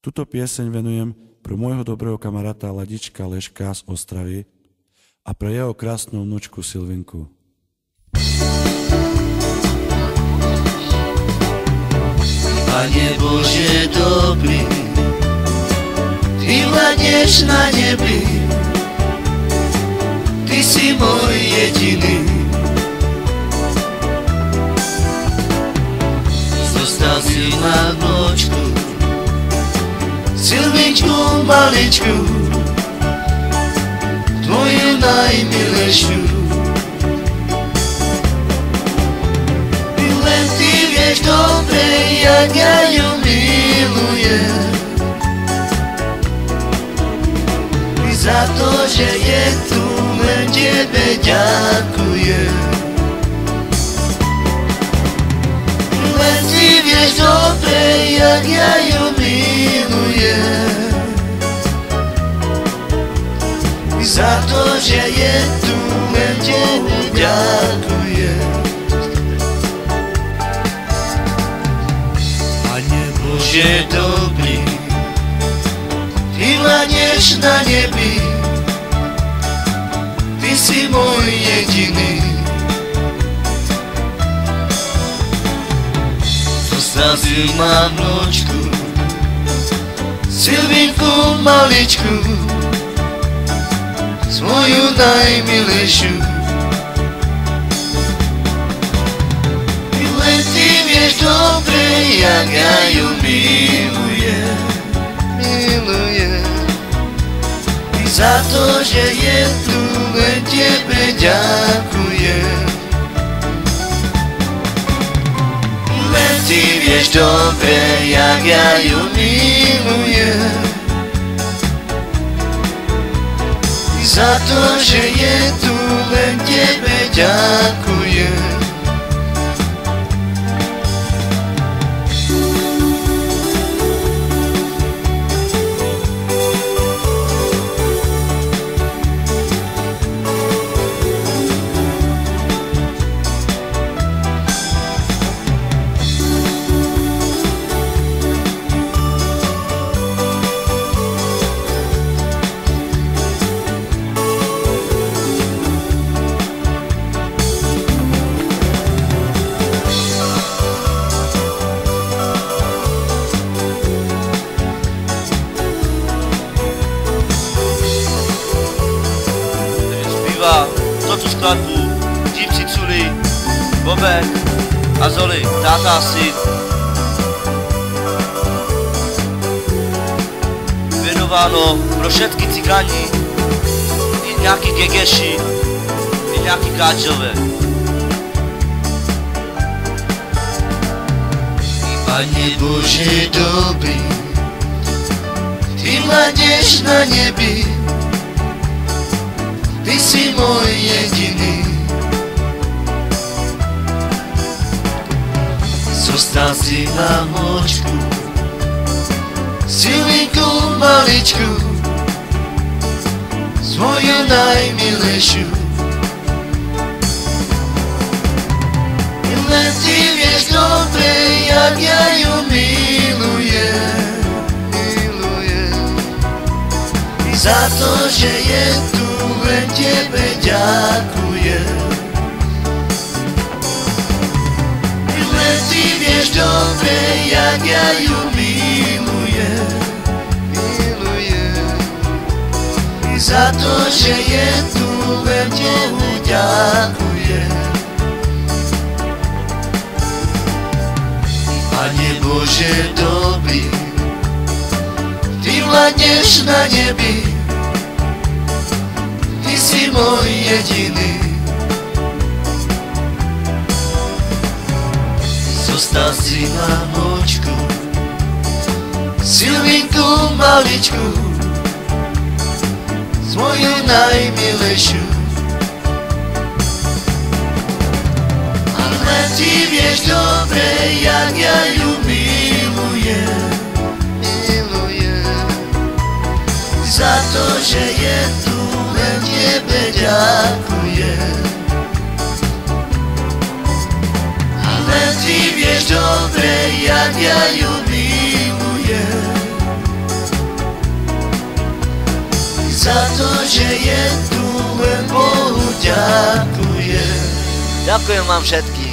Tuto pieseň venujem pre môjho dobrého kamaráta Ladička Leška z Ostravy a pre jeho krásnu vnúčku Silvinku. Pane Bože dobrý, Ty vládneš na nebi, Ty si môj jediný. Zostal si ma vnúčku, Silvinčku maličku, Tvoju najmilejšiu. Len Ty vieš dobre, jak ja ju milujem. I za to, že je tu, len Tebe ďakujem. Len Ty vieš dobre, jak ja ju milujem. I za to, že je tu, len Tebe ďakujem. Pane Bože dobrý, Ty vládneš na nebi, Ty si môj jediný. Zostal si ma vnúčku, Silvinku maličku, svoju najmilejšiu. Len Ty vieš dobre, jak ja ju milujem. I za to, že je tu, len Tebe ďakujem. Len Ty vieš dobre, jak ja ju milujem. I za to, že je tu, len Tebe ďakujem. Toto skladbu Dívci Culi, Bobek a Zoli, táta a syn. Věnováno pro všetky cigáni, i nějaký gegeši, i nějaký káčové. Pane Bože dobrý, Ty vládneš na nebi, Ty si môj jediný. Zostal si ma vnúčku, Silvinku maličku, svoju najmilejšiu. Len Ty vieš dobre, jak ja ju milujem. I za to, že je tu, len Tebe ďakujem. Len Ty vieš dobre, jak ja ju milujem. I za to, že je tu, len Tebe ďakujem. Pane Bože dobrý, Ty vládneš na nebi, Ty si môj jediný. Zostal si ma vnúčku, Silvinku maličku, svoju najmilejšiu. Len Ty vieš dobre, jak ja ju milujem. Za to, že je tu, len Tebe ďakujem. Len Ty vieš dobre, jak ja ju milujem. za to, že je tu len Bohu ďakujem. Ďakujem vám všetkým.